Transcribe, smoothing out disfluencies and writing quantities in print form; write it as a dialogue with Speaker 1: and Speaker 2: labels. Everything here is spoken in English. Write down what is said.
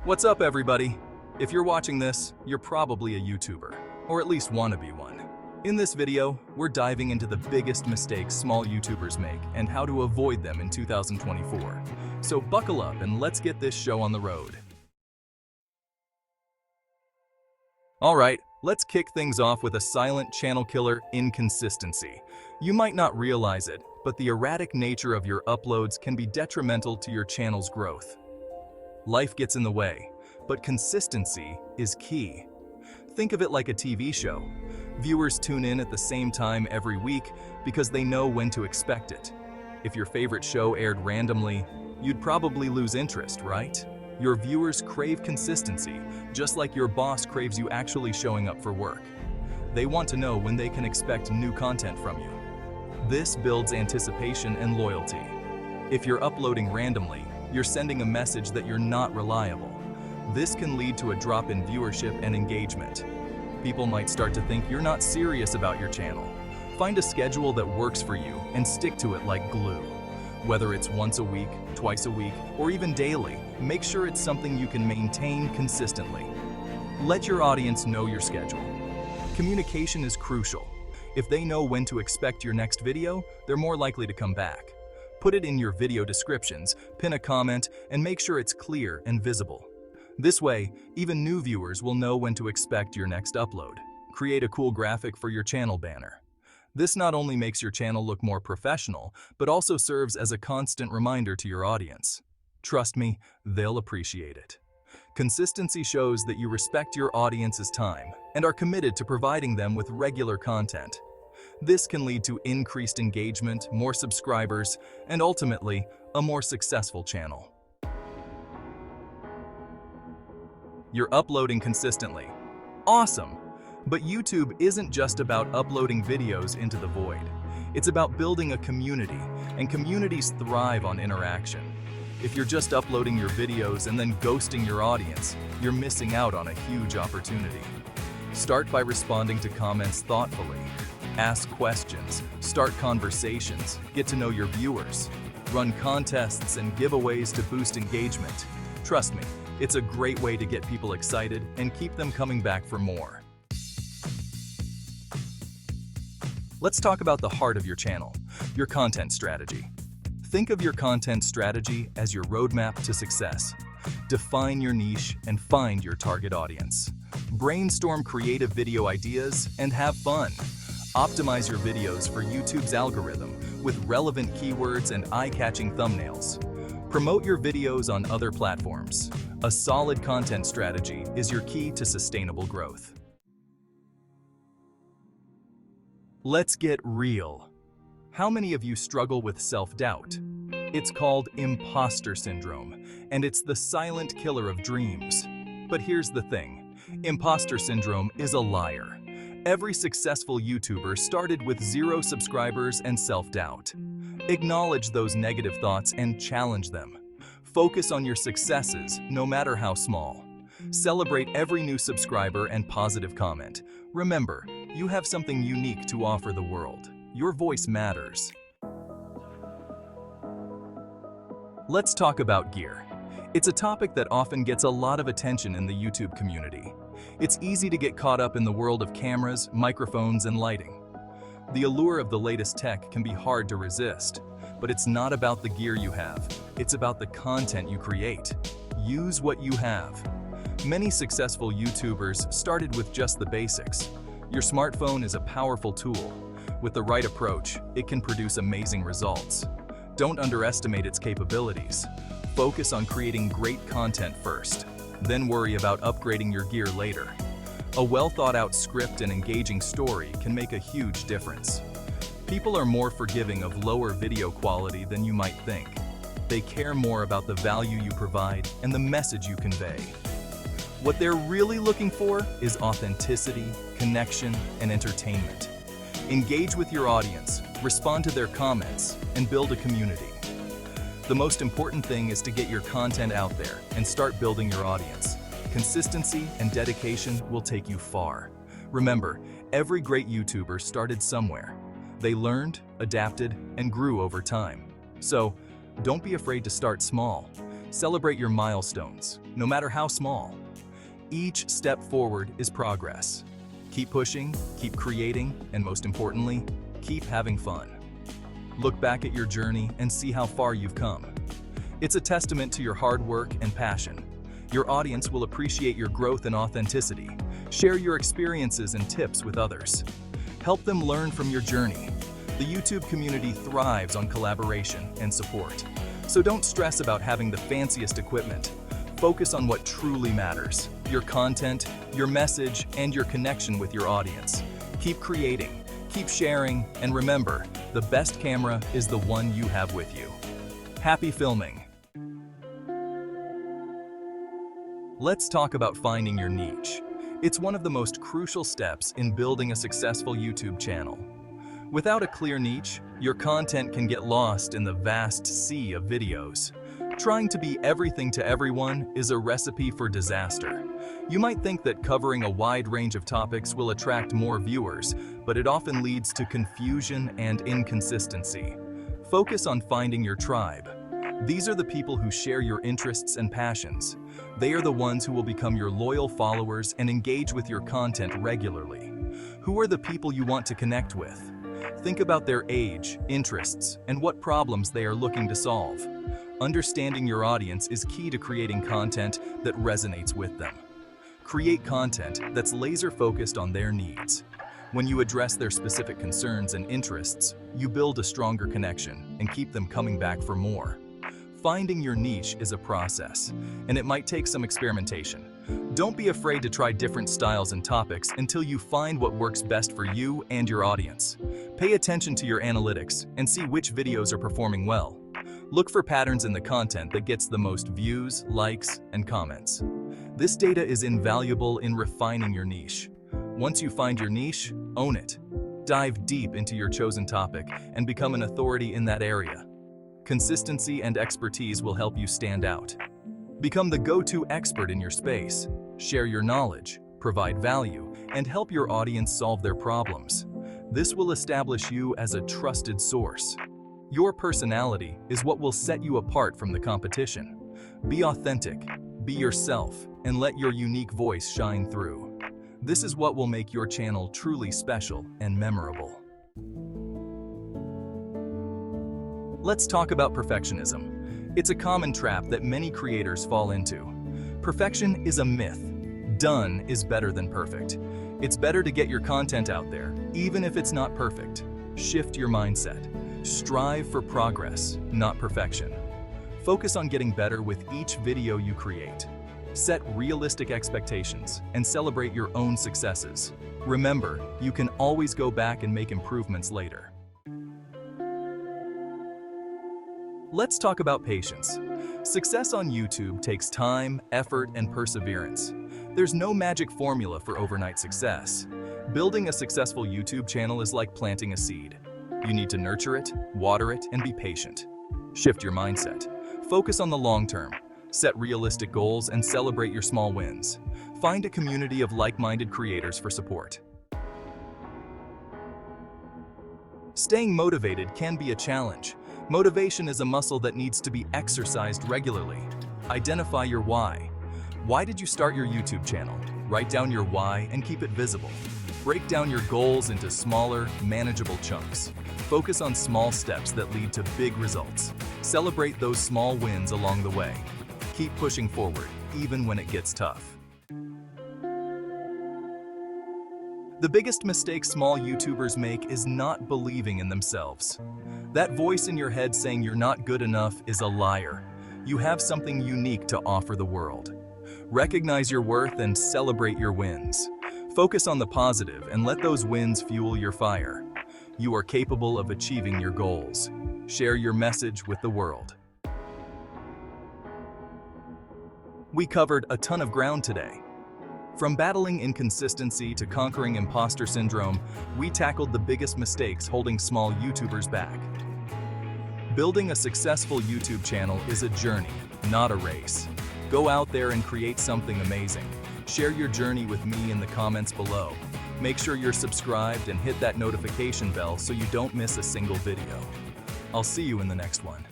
Speaker 1: What's up, everybody? If you're watching this, you're probably a YouTuber, or at least want to be one. In this video, we're diving into the biggest mistakes small YouTubers make and how to avoid them in 2024. So buckle up and let's get this show on the road. Alright, let's kick things off with a silent channel killer: inconsistency. You might not realize it, but the erratic nature of your uploads can be detrimental to your channel's growth. Life gets in the way, but consistency is key. Think of it like a TV show. Viewers tune in at the same time every week because they know when to expect it. If your favorite show aired randomly, you'd probably lose interest, right? Your viewers crave consistency, just like your boss craves you actually showing up for work. They want to know when they can expect new content from you. This builds anticipation and loyalty. If you're uploading randomly, you're sending a message that you're not reliable. This can lead to a drop in viewership and engagement. People might start to think you're not serious about your channel. Find a schedule that works for you and stick to it like glue. Whether it's once a week, twice a week, or even daily, make sure it's something you can maintain consistently. Let your audience know your schedule. Communication is crucial. If they know when to expect your next video, they're more likely to come back. Put it in your video descriptions, pin a comment, and make sure it's clear and visible. This way, even new viewers will know when to expect your next upload. Create a cool graphic for your channel banner. This not only makes your channel look more professional, but also serves as a constant reminder to your audience. Trust me, they'll appreciate it. Consistency shows that you respect your audience's time and are committed to providing them with regular content. This can lead to increased engagement, more subscribers, and ultimately, a more successful channel. You're uploading consistently. Awesome! But YouTube isn't just about uploading videos into the void. It's about building a community, and communities thrive on interaction. If you're just uploading your videos and then ghosting your audience, you're missing out on a huge opportunity. Start by responding to comments thoughtfully. Ask questions, start conversations, get to know your viewers. Run contests and giveaways to boost engagement. Trust me, it's a great way to get people excited and keep them coming back for more. Let's talk about the heart of your channel, your content strategy. Think of your content strategy as your roadmap to success. Define your niche and find your target audience. Brainstorm creative video ideas and have fun. Optimize your videos for YouTube's algorithm with relevant keywords and eye-catching thumbnails. Promote your videos on other platforms. A solid content strategy is your key to sustainable growth. Let's get real. How many of you struggle with self-doubt? It's called imposter syndrome, and it's the silent killer of dreams. But here's the thing, imposter syndrome is a liar. Every successful YouTuber started with 0 subscribers and self-doubt. Acknowledge those negative thoughts and challenge them. Focus on your successes, no matter how small. Celebrate every new subscriber and positive comment. Remember, you have something unique to offer the world. Your voice matters. Let's talk about gear. It's a topic that often gets a lot of attention in the YouTube community. It's easy to get caught up in the world of cameras, microphones, and lighting. The allure of the latest tech can be hard to resist, but it's not about the gear you have. It's about the content you create. Use what you have. Many successful YouTubers started with just the basics. Your smartphone is a powerful tool. With the right approach, it can produce amazing results. Don't underestimate its capabilities. Focus on creating great content first, then worry about upgrading your gear later. A well-thought-out script and engaging story can make a huge difference. People are more forgiving of lower video quality than you might think. They care more about the value you provide and the message you convey. What they're really looking for is authenticity, connection, and entertainment. Engage with your audience, respond to their comments, and build a community. The most important thing is to get your content out there and start building your audience. Consistency and dedication will take you far. Remember, every great YouTuber started somewhere. They learned, adapted, and grew over time. So, don't be afraid to start small. Celebrate your milestones, no matter how small. Each step forward is progress. Keep pushing, keep creating, and most importantly, keep having fun. Look back at your journey and see how far you've come. It's a testament to your hard work and passion. Your audience will appreciate your growth and authenticity. Share your experiences and tips with others. Help them learn from your journey. The YouTube community thrives on collaboration and support. So don't stress about having the fanciest equipment. Focus on what truly matters: your content, your message, and your connection with your audience. Keep creating, keep sharing, and remember, the best camera is the one you have with you. Happy filming! Let's talk about finding your niche. It's one of the most crucial steps in building a successful YouTube channel. Without a clear niche, your content can get lost in the vast sea of videos. Trying to be everything to everyone is a recipe for disaster. You might think that covering a wide range of topics will attract more viewers, but it often leads to confusion and inconsistency. Focus on finding your tribe. These are the people who share your interests and passions. They are the ones who will become your loyal followers and engage with your content regularly. Who are the people you want to connect with? Think about their age, interests, and what problems they are looking to solve. Understanding your audience is key to creating content that resonates with them. Create content that's laser-focused on their needs. When you address their specific concerns and interests, you build a stronger connection and keep them coming back for more. Finding your niche is a process, and it might take some experimentation. Don't be afraid to try different styles and topics until you find what works best for you and your audience. Pay attention to your analytics and see which videos are performing well. Look for patterns in the content that gets the most views, likes, and comments. This data is invaluable in refining your niche. Once you find your niche, own it. Dive deep into your chosen topic and become an authority in that area. Consistency and expertise will help you stand out. Become the go-to expert in your space. Share your knowledge, provide value, and help your audience solve their problems. This will establish you as a trusted source. Your personality is what will set you apart from the competition. Be authentic, be yourself, and let your unique voice shine through. This is what will make your channel truly special and memorable. Let's talk about perfectionism. It's a common trap that many creators fall into. Perfection is a myth. Done is better than perfect. It's better to get your content out there, even if it's not perfect. Shift your mindset. Strive for progress, not perfection. Focus on getting better with each video you create. Set realistic expectations and celebrate your own successes. Remember, you can always go back and make improvements later. Let's talk about patience. Success on YouTube takes time, effort, and perseverance. There's no magic formula for overnight success. Building a successful YouTube channel is like planting a seed. You need to nurture it, water it, and be patient. Shift your mindset. Focus on the long term. Set realistic goals and celebrate your small wins. Find a community of like-minded creators for support. Staying motivated can be a challenge. Motivation is a muscle that needs to be exercised regularly. Identify your why. Why did you start your YouTube channel? Write down your why and keep it visible. Break down your goals into smaller, manageable chunks. Focus on small steps that lead to big results. Celebrate those small wins along the way. Keep pushing forward, even when it gets tough. The biggest mistake small YouTubers make is not believing in themselves. That voice in your head saying you're not good enough is a liar. You have something unique to offer the world. Recognize your worth and celebrate your wins. Focus on the positive and let those wins fuel your fire. You are capable of achieving your goals. Share your message with the world. We covered a ton of ground today. From battling inconsistency to conquering imposter syndrome, we tackled the biggest mistakes holding small YouTubers back. Building a successful YouTube channel is a journey, not a race. Go out there and create something amazing. Share your journey with me in the comments below. Make sure you're subscribed and hit that notification bell so you don't miss a single video. I'll see you in the next one.